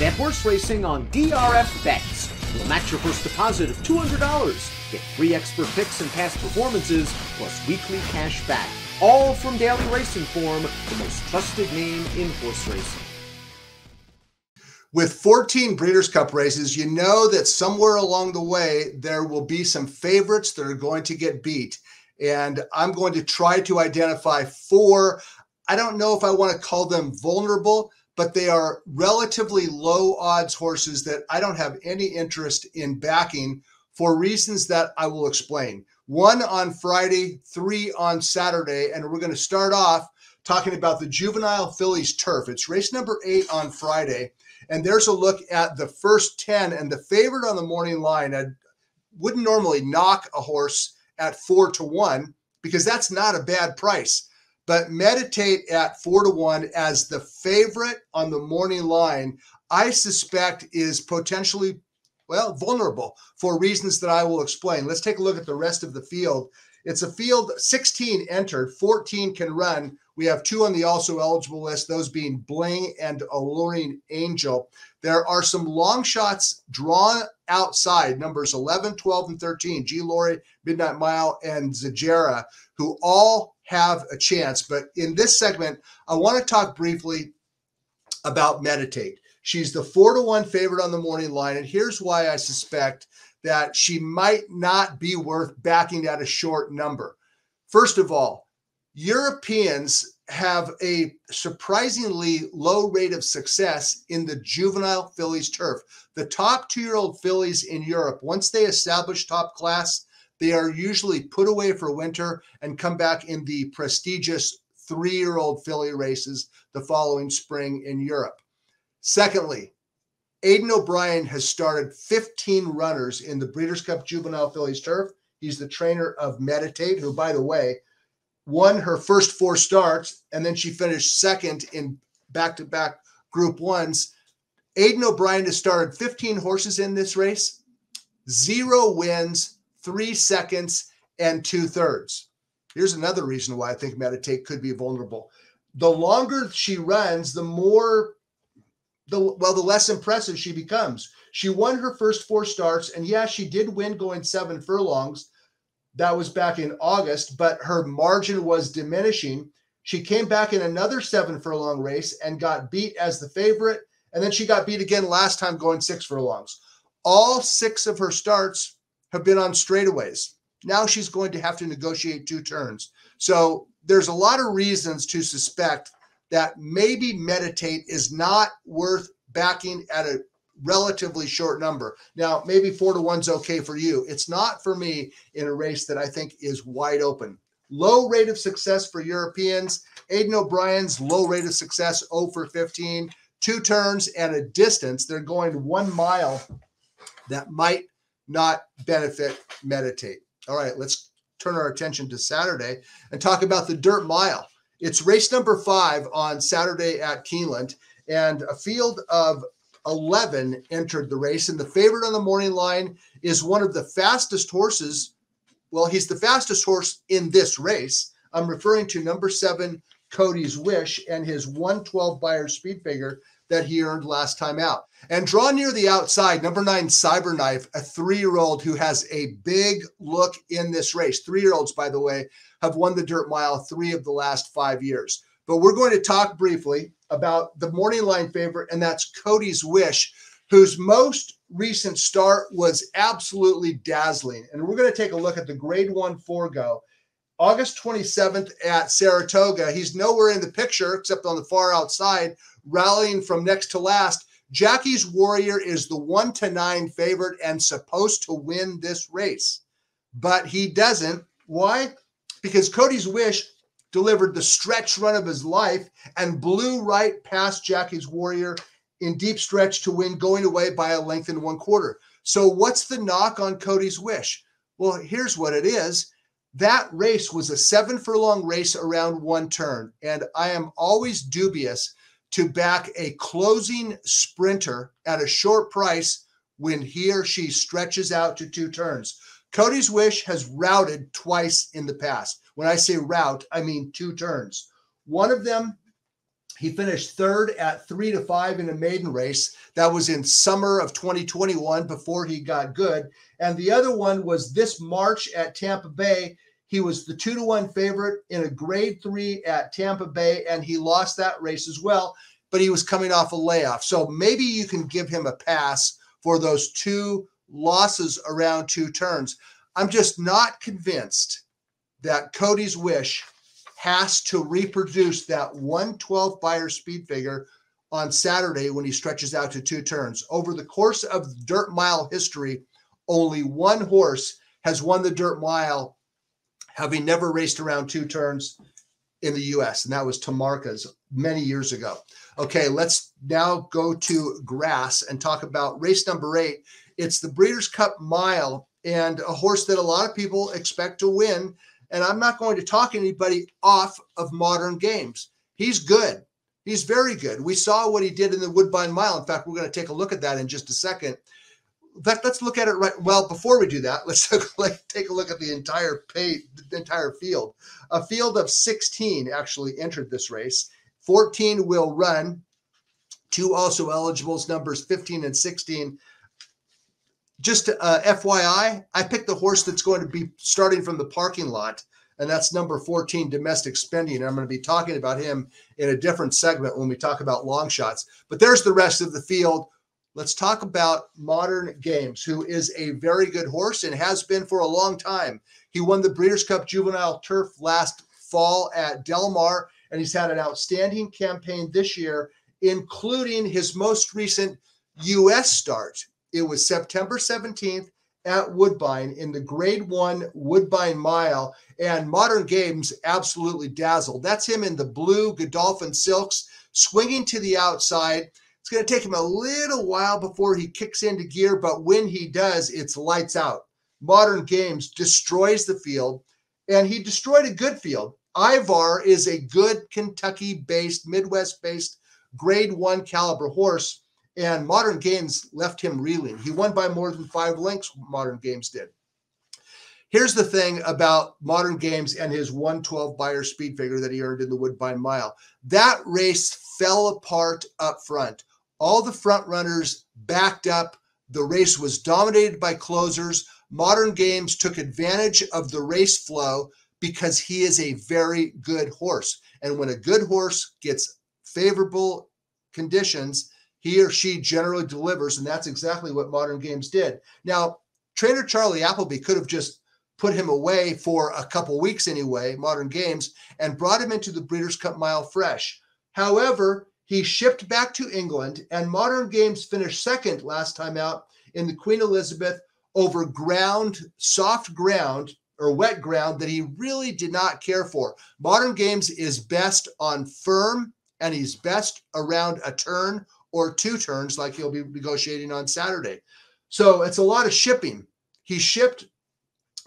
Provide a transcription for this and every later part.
Bet horse racing on DRF Bets. We'll match your first deposit of $200. Get free expert picks and past performances, plus weekly cash back. All from Daily Racing Form, the most trusted name in horse racing. With 14 Breeders' Cup races, you know that somewhere along the way, there will be some favorites that are going to get beat. And I'm going to try to identify 4. I don't know if I want to call them vulnerable, but they are relatively low odds horses that I don't have any interest in backing for reasons that I will explain. 1 on Friday, 3 on Saturday, and we're going to start off talking about the Juvenile Fillies Turf. It's race number 8 on Friday, and there's a look at the first 10, and the favorite on the morning line. I wouldn't normally knock a horse at 4-1 because that's not a bad price. But Meditate at 4-1 as the favorite on the morning line, I suspect is potentially, well, vulnerable for reasons that I will explain. Let's take a look at the rest of the field. It's a field, 16 entered, 14 can run. We have 2 on the also eligible list, those being Bling and Alluring Angel. There are some long shots drawn outside, numbers 11, 12, and 13, G. Lori, Midnight Mile, and Zajera, who all have a chance. But in this segment, I want to talk briefly about Meditate. She's the 4-1 favorite on the morning line, and here's why I suspect that she might not be worth backing at a short number. First of all, Europeans have a surprisingly low rate of success in the Juvenile Fillies Turf. The top 2-year-old fillies in Europe, once they establish top class, they are usually put away for winter and come back in the prestigious 3-year-old filly races the following spring in Europe. Secondly, Aidan O'Brien has started 15 runners in the Breeders' Cup Juvenile Fillies Turf. He's the trainer of Meditate, who, by the way, won her first 4 starts, and then she finished second in back-to-back Group 1s. Aidan O'Brien has started 15 horses in this race, 0 wins, 3 seconds, and 2/3. Here's another reason why I think Meditate could be vulnerable. The longer she runs, the less impressive she becomes. She won her first 4 starts, and yeah, she did win going 7 furlongs. That was back in August, but her margin was diminishing. She came back in another 7 furlong race and got beat as the favorite, and then she got beat again last time going 6 furlongs. All 6 of her starts have been on straightaways. Now she's going to have to negotiate 2 turns. So there's a lot of reasons to suspect that maybe Meditate is not worth backing at a relatively short number. Now, maybe 4-1 is okay for you. It's not for me in a race that I think is wide open. Low rate of success for Europeans. Aidan O'Brien's low rate of success, 0 for 15, 2 turns and a distance. They're going 1 mile. That might not benefit Meditate. All right, let's turn our attention to Saturday and talk about the Dirt Mile. It's race number 5 on Saturday at Keeneland, and a field of 11 entered the race, and the favorite on the morning line is one of the fastest horses. Well, he's the fastest horse in this race. I'm referring to number 7, Cody's Wish, and his 112 Beyer speed figure that he earned last time out. And draw near the outside, number 9, Cyberknife, a 3-year-old who has a big look in this race. 3-year-olds, by the way, have won the Dirt Mile 3 of the last 5 years. But we're going to talk briefly about the morning line favorite, and that's Cody's Wish, whose most recent start was absolutely dazzling. And we're going to take a look at the Grade 1 Forego. August 27th at Saratoga. He's nowhere in the picture except on the far outside, rallying from next to last. Jackie's Warrior is the 1-9 favorite and supposed to win this race, but he doesn't. Why? Because Cody's Wish delivered the stretch run of his life and blew right past Jackie's Warrior in deep stretch to win, going away by a length and 1/4. So what's the knock on Cody's Wish? Well, here's what it is. That race was a 7 furlong race around 1 turn, and I am always dubious to back a closing sprinter at a short price when he or she stretches out to 2 turns. Cody's Wish has routed twice in the past. When I say route, I mean 2 turns. One of them, He finished third at 3-5 in a maiden race. That was in summer of 2021 before he got good. And the other one was this March at Tampa Bay. He was the 2-1 favorite in a grade 3 at Tampa Bay, and he lost that race as well, but he was coming off a layoff. So maybe you can give him a pass for those 2 losses around 2 turns. I'm just not convinced that Cody's Wish has to reproduce that 112 Beyer speed figure on Saturday when he stretches out to 2 turns. Over the course of dirt mile history, only one horse has won the dirt mile, having never raced around 2 turns in the U.S., and that was Tamarka's many years ago. Okay, let's now go to grass and talk about race number 8. It's the Breeders' Cup Mile, and a horse that a lot of people expect to win. And I'm not going to talk anybody off of Modern Games. He's good. He's very good. We saw what he did in the Woodbine Mile. In fact, we're going to take a look at that in just a second. In fact, let's look at it right. Well, before we do that, let's take a look at the entire field. A field of 16 actually entered this race. 14 will run. 2 also eligibles, numbers 15 and 16. Just FYI, I picked the horse that's going to be starting from the parking lot, and that's number 14, Domestic Spending. And I'm going to be talking about him in a different segment when we talk about long shots. But there's the rest of the field. Let's talk about Modern Games, who is a very good horse and has been for a long time. He won the Breeders' Cup Juvenile Turf last fall at Del Mar, and he's had an outstanding campaign this year, including his most recent U.S. start. It was September 17th at Woodbine in the grade 1 Woodbine Mile, and Modern Games absolutely dazzled. That's him in the blue Godolphin silks, swinging to the outside. It's going to take him a little while before he kicks into gear, but when he does, it's lights out. Modern Games destroys the field, and he destroyed a good field. Ivar is a good Kentucky-based, Midwest-based grade 1 caliber horse, and Modern Games left him reeling. He won by more than 5 lengths, Modern Games did. Here's the thing about Modern Games and his 112 Beyer speed figure that he earned in the Woodbine Mile. That race fell apart up front. All the front runners backed up. The race was dominated by closers. Modern Games took advantage of the race flow because he is a very good horse. And when a good horse gets favorable conditions, he or she generally delivers, and that's exactly what Modern Games did. Now, trainer Charlie Appleby could have just put him away for a couple weeks anyway, Modern Games, and brought him into the Breeders' Cup Mile fresh. However, he shipped back to England, and Modern Games finished second last time out in the Queen Elizabeth over ground, soft ground, or wet ground that he really did not care for. Modern Games is best on firm, and he's best around a turn or 2 turns like he'll be negotiating on Saturday. So it's a lot of shipping. He shipped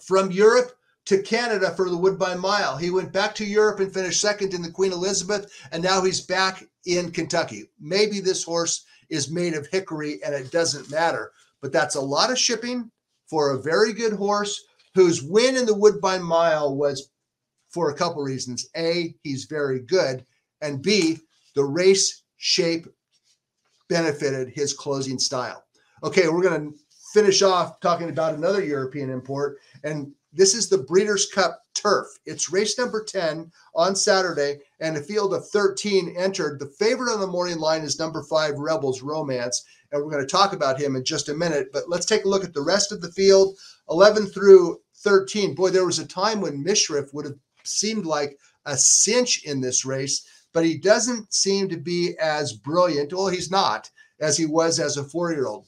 from Europe to Canada for the Woodbine Mile. He went back to Europe and finished second in the Queen Elizabeth, and now he's back in Kentucky. Maybe this horse is made of hickory and it doesn't matter, but that's a lot of shipping for a very good horse whose win in the Woodbine Mile was for a couple reasons. A, he's very good, and B, the race shape benefited his closing style. Okay, we're going to finish off talking about another European import, and this is the Breeders' Cup Turf. It's race number 10 on Saturday, and a field of 13 entered. The favorite on the morning line is number 5, Rebels Romance, and we're going to talk about him in just a minute, but let's take a look at the rest of the field, 11 through 13. Boy, there was a time when Mishriff would have seemed like a cinch in this race, but he doesn't seem to be as brilliant, well, he's not, as he was as a 4-year-old.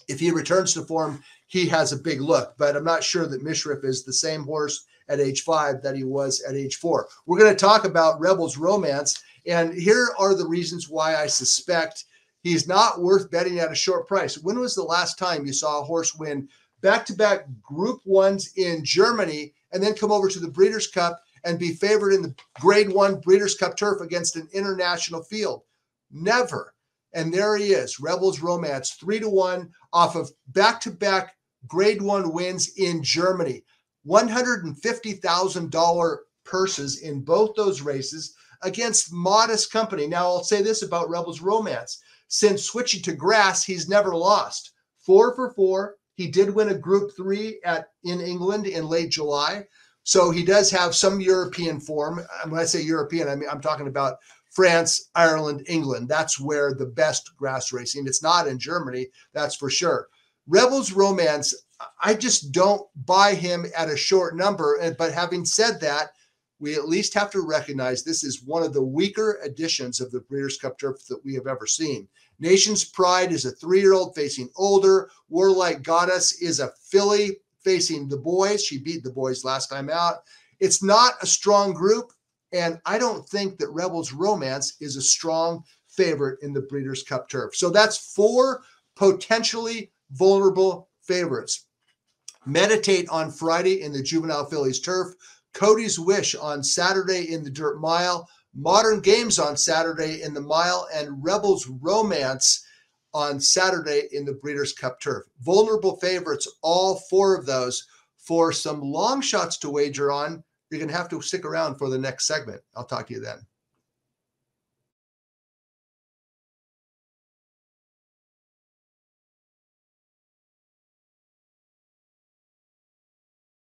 If he returns to form, he has a big look, but I'm not sure that Mishriff is the same horse at age 5 that he was at age 4. We're going to talk about Rebels Romance, and here are the reasons why I suspect he's not worth betting at a short price. When was the last time you saw a horse win back-to-back Group 1s in Germany and then come over to the Breeders' Cup and be favored in the Grade 1 Breeders' Cup Turf against an international field? Never. And there he is, Rebels Romance, 3-1 off of back-to-back Grade 1 wins in Germany. $150,000 purses in both those races. against modest company. Now, I'll say this about Rebels Romance. Since switching to grass, he's never lost. 4 for 4. He did win a Group 3 in England in late July. So he does have some European form. When I say European, I mean, I'm talking about France, Ireland, England. That's where the best grass racing. It's not in Germany, that's for sure. Rebels Romance, I just don't buy him at a short number. But having said that, we at least have to recognize this is one of the weaker editions of the Breeders' Cup Turf that we have ever seen. Nation's Pride is a 3-year-old facing older. Warlike Goddess is a filly facing the boys. She beat the boys last time out. It's not a strong group, and I don't think that Rebels Romance is a strong favorite in the Breeders' Cup Turf. So that's 4 potentially vulnerable favorites. Meditate on Friday in the Juvenile Fillies Turf. Cody's Wish on Saturday in the Dirt Mile. Modern Games on Saturday in the Mile. And Rebels Romance on Saturday in the Breeders' Cup Turf. Vulnerable favorites, all 4 of those. For some long shots to wager on, you're going to have to stick around for the next segment. I'll talk to you then.